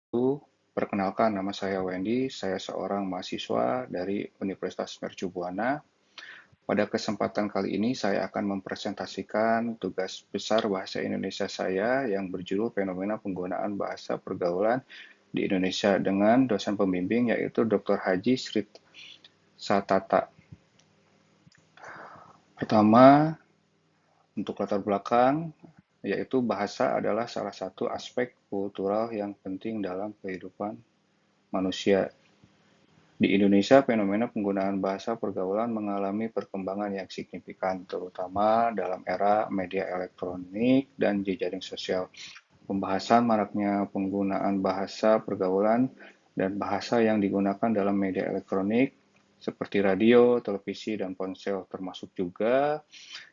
Perkenalkan, nama saya Wendy. Saya seorang mahasiswa dari Universitas Mercu Buana. Pada kesempatan kali ini, saya akan mempresentasikan tugas besar bahasa Indonesia saya yang berjudul Fenomena Penggunaan Bahasa Pergaulan di Indonesia dengan dosen pembimbing yaitu Dr. Haji Sri Satata. Pertama, untuk latar belakang, yaitu bahasa adalah salah satu aspek kultural yang penting dalam kehidupan manusia. Di Indonesia, fenomena penggunaan bahasa pergaulan mengalami perkembangan yang signifikan, terutama dalam era media elektronik dan jejaring sosial. Pembahasan maraknya penggunaan bahasa pergaulan dan bahasa yang digunakan dalam media elektronik seperti radio, televisi, dan ponsel, termasuk juga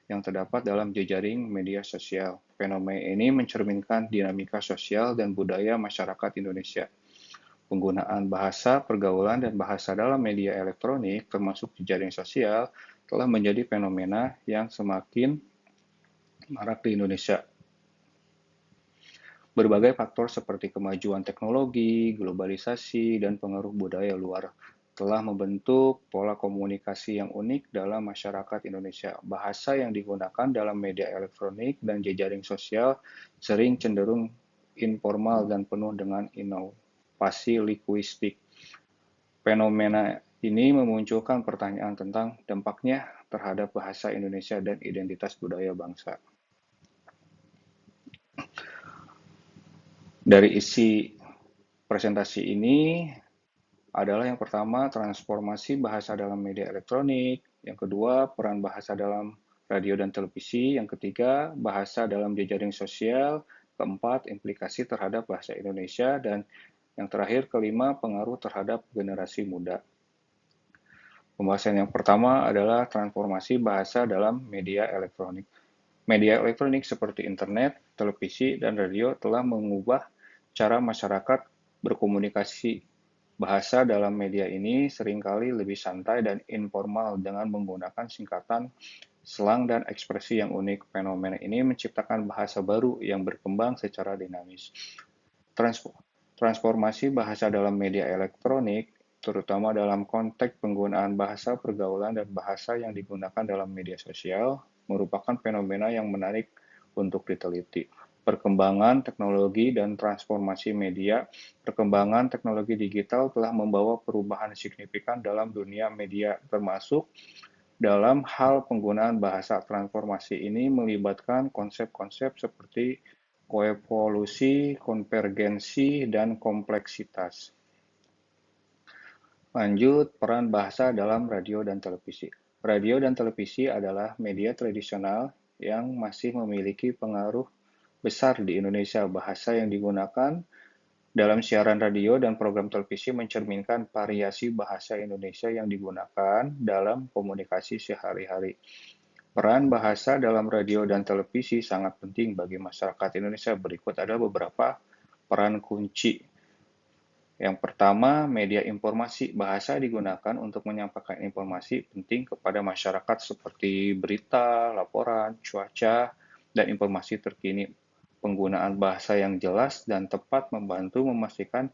yang terdapat dalam jejaring media sosial. Fenomena ini mencerminkan dinamika sosial dan budaya masyarakat Indonesia. Penggunaan bahasa pergaulan dan bahasa dalam media elektronik, termasuk jejaring sosial, telah menjadi fenomena yang semakin marak di Indonesia. Berbagai faktor seperti kemajuan teknologi, globalisasi, dan pengaruh budaya luar telah membentuk pola komunikasi yang unik dalam masyarakat Indonesia. Bahasa yang digunakan dalam media elektronik dan jejaring sosial sering cenderung informal dan penuh dengan inovasi linguistik. Fenomena ini memunculkan pertanyaan tentang dampaknya terhadap bahasa Indonesia dan identitas budaya bangsa. Dari isi presentasi ini adalah yang pertama, transformasi bahasa dalam media elektronik, yang kedua, peran bahasa dalam radio dan televisi, yang ketiga, bahasa dalam jejaring sosial, keempat, implikasi terhadap bahasa Indonesia, dan yang terakhir, kelima, pengaruh terhadap generasi muda. Pembahasan yang pertama adalah transformasi bahasa dalam media elektronik. Media elektronik seperti internet, televisi, dan radio telah mengubah cara masyarakat berkomunikasi. Bahasa dalam media ini seringkali lebih santai dan informal dengan menggunakan singkatan, slang, dan ekspresi yang unik. Fenomena ini menciptakan bahasa baru yang berkembang secara dinamis. Transformasi bahasa dalam media elektronik, terutama dalam konteks penggunaan bahasa pergaulan dan bahasa yang digunakan dalam media sosial, merupakan fenomena yang menarik untuk diteliti. Perkembangan teknologi dan transformasi media, perkembangan teknologi digital telah membawa perubahan signifikan dalam dunia media, termasuk dalam hal penggunaan bahasa. Transformasi ini melibatkan konsep-konsep seperti koevolusi, konvergensi, dan kompleksitas. Lanjut, peran bahasa dalam radio dan televisi. Radio dan televisi adalah media tradisional yang masih memiliki pengaruh besar di Indonesia. Bahasa yang digunakan dalam siaran radio dan program televisi mencerminkan variasi bahasa Indonesia yang digunakan dalam komunikasi sehari-hari. Peran bahasa dalam radio dan televisi sangat penting bagi masyarakat Indonesia. Berikut ada beberapa peran kunci. Yang pertama, media informasi. Bahasa digunakan untuk menyampaikan informasi penting kepada masyarakat seperti berita, laporan, cuaca, dan informasi terkini. Penggunaan bahasa yang jelas dan tepat membantu memastikan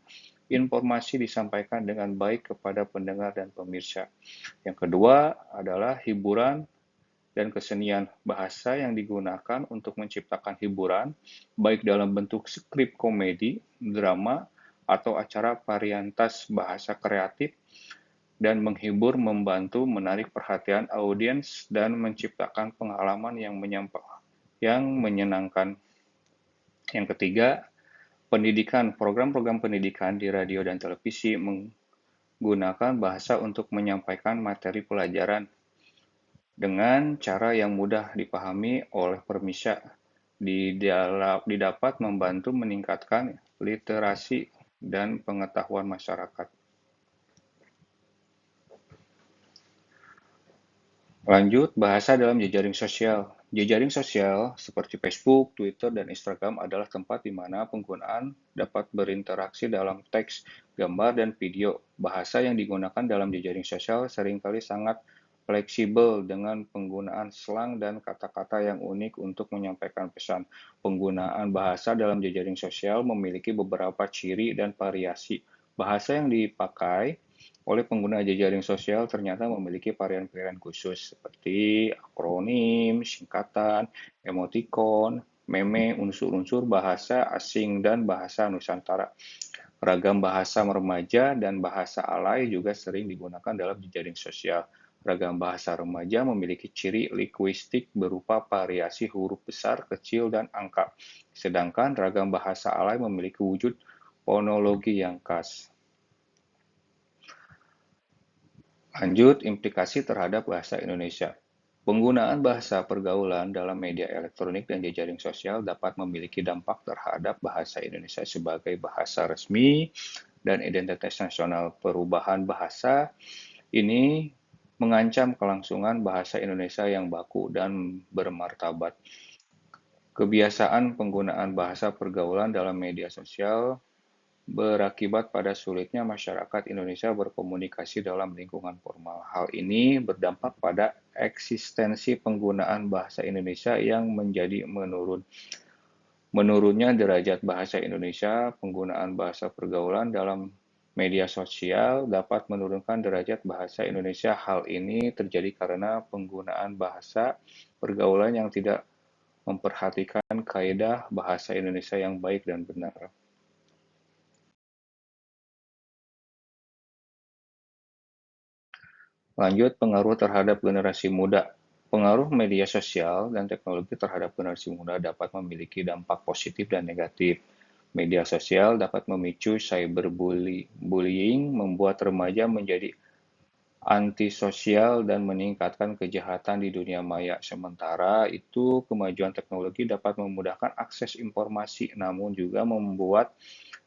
informasi disampaikan dengan baik kepada pendengar dan pemirsa. Yang kedua adalah hiburan dan kesenian. Bahasa yang digunakan untuk menciptakan hiburan, baik dalam bentuk skrip komedi, drama, atau acara varietas bahasa kreatif, dan menghibur membantu menarik perhatian audiens dan menciptakan pengalaman yang menyenangkan. Yang ketiga, pendidikan. Program-program pendidikan di radio dan televisi menggunakan bahasa untuk menyampaikan materi pelajaran dengan cara yang mudah dipahami oleh pemirsa, didapat membantu meningkatkan literasi dan pengetahuan masyarakat. Lanjut, bahasa dalam jejaring sosial. Jejaring sosial seperti Facebook, Twitter, dan Instagram adalah tempat di mana penggunaan dapat berinteraksi dalam teks, gambar, dan video. Bahasa yang digunakan dalam jejaring sosial seringkali sangat fleksibel dengan penggunaan slang dan kata-kata yang unik untuk menyampaikan pesan. Penggunaan bahasa dalam jejaring sosial memiliki beberapa ciri dan variasi. Bahasa yang dipakai oleh pengguna jejaring sosial ternyata memiliki varian-varian khusus seperti akronim, singkatan, emotikon, meme, unsur-unsur bahasa asing, dan bahasa Nusantara. Ragam bahasa remaja dan bahasa alay juga sering digunakan dalam jejaring sosial. Ragam bahasa remaja memiliki ciri linguistik berupa variasi huruf besar, kecil, dan angka. Sedangkan ragam bahasa alay memiliki wujud fonologi yang khas. Lanjut, implikasi terhadap bahasa Indonesia. Penggunaan bahasa pergaulan dalam media elektronik dan jejaring sosial dapat memiliki dampak terhadap bahasa Indonesia sebagai bahasa resmi dan identitas nasional. Perubahan bahasa ini mengancam kelangsungan bahasa Indonesia yang baku dan bermartabat. Kebiasaan penggunaan bahasa pergaulan dalam media sosial berakibat pada sulitnya masyarakat Indonesia berkomunikasi dalam lingkungan formal. Hal ini berdampak pada eksistensi penggunaan bahasa Indonesia yang menjadi menurun. Menurunnya derajat bahasa Indonesia, penggunaan bahasa pergaulan dalam media sosial dapat menurunkan derajat bahasa Indonesia. Hal ini terjadi karena penggunaan bahasa pergaulan yang tidak memperhatikan kaidah bahasa Indonesia yang baik dan benar. Lanjut, pengaruh terhadap generasi muda. Pengaruh media sosial dan teknologi terhadap generasi muda dapat memiliki dampak positif dan negatif. Media sosial dapat memicu cyberbullying, membuat remaja menjadi antisosial dan meningkatkan kejahatan di dunia maya. Sementara itu, kemajuan teknologi dapat memudahkan akses informasi, namun juga membuat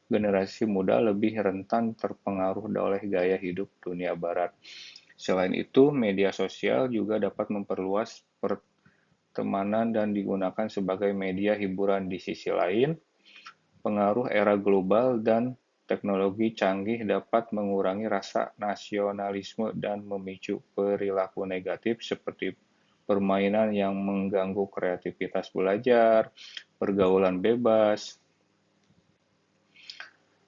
generasi muda lebih rentan terpengaruh oleh gaya hidup dunia barat. Selain itu, media sosial juga dapat memperluas pertemanan dan digunakan sebagai media hiburan. Di sisi lain, pengaruh era global dan teknologi canggih dapat mengurangi rasa nasionalisme dan memicu perilaku negatif seperti permainan yang mengganggu kreativitas belajar, pergaulan bebas,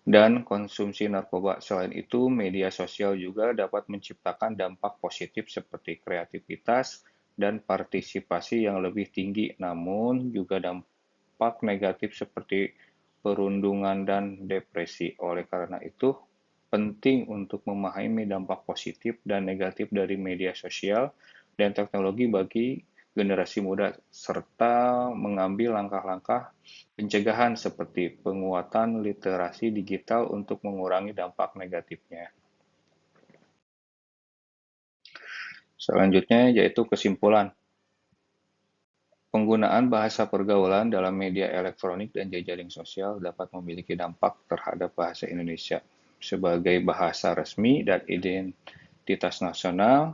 dan konsumsi narkoba. Selain itu, media sosial juga dapat menciptakan dampak positif seperti kreativitas dan partisipasi yang lebih tinggi, namun juga dampak negatif seperti perundungan dan depresi. Oleh karena itu, penting untuk memahami dampak positif dan negatif dari media sosial dan teknologi bagi generasi muda, serta mengambil langkah-langkah pencegahan seperti penguatan literasi digital untuk mengurangi dampak negatifnya. Selanjutnya yaitu kesimpulan. Penggunaan bahasa pergaulan dalam media elektronik dan jejaring sosial dapat memiliki dampak terhadap bahasa Indonesia sebagai bahasa resmi dan identitas nasional.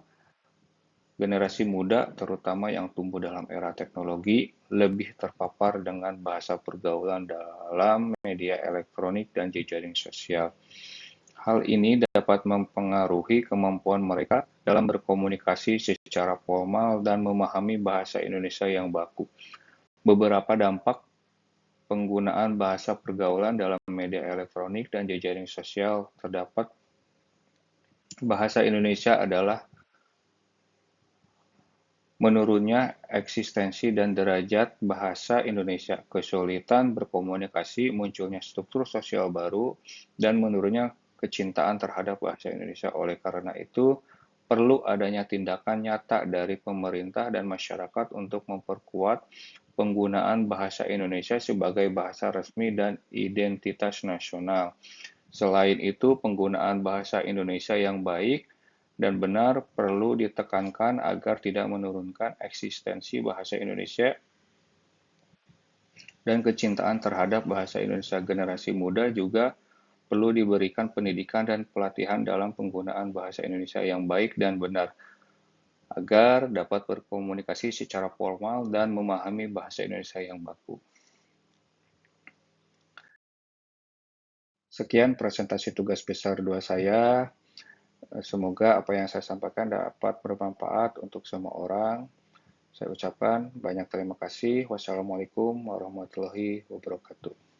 Generasi muda, terutama yang tumbuh dalam era teknologi, lebih terpapar dengan bahasa pergaulan dalam media elektronik dan jejaring sosial. Hal ini dapat mempengaruhi kemampuan mereka dalam berkomunikasi secara formal dan memahami bahasa Indonesia yang baku. Beberapa dampak penggunaan bahasa pergaulan dalam media elektronik dan jejaring sosial terdapat. Bahasa Indonesia adalah menurunnya eksistensi dan derajat bahasa Indonesia, kesulitan berkomunikasi, munculnya struktur sosial baru, dan menurunnya kecintaan terhadap bahasa Indonesia. Oleh karena itu, perlu adanya tindakan nyata dari pemerintah dan masyarakat untuk memperkuat penggunaan bahasa Indonesia sebagai bahasa resmi dan identitas nasional. Selain itu, penggunaan bahasa Indonesia yang baik dan benar perlu ditekankan agar tidak menurunkan eksistensi bahasa Indonesia dan kecintaan terhadap bahasa Indonesia. Generasi muda juga perlu diberikan pendidikan dan pelatihan dalam penggunaan bahasa Indonesia yang baik dan benar, agar dapat berkomunikasi secara formal dan memahami bahasa Indonesia yang baku. Sekian presentasi tugas besar 2 saya. Semoga apa yang saya sampaikan dapat bermanfaat untuk semua orang. Saya ucapkan banyak terima kasih. Wassalamualaikum warahmatullahi wabarakatuh.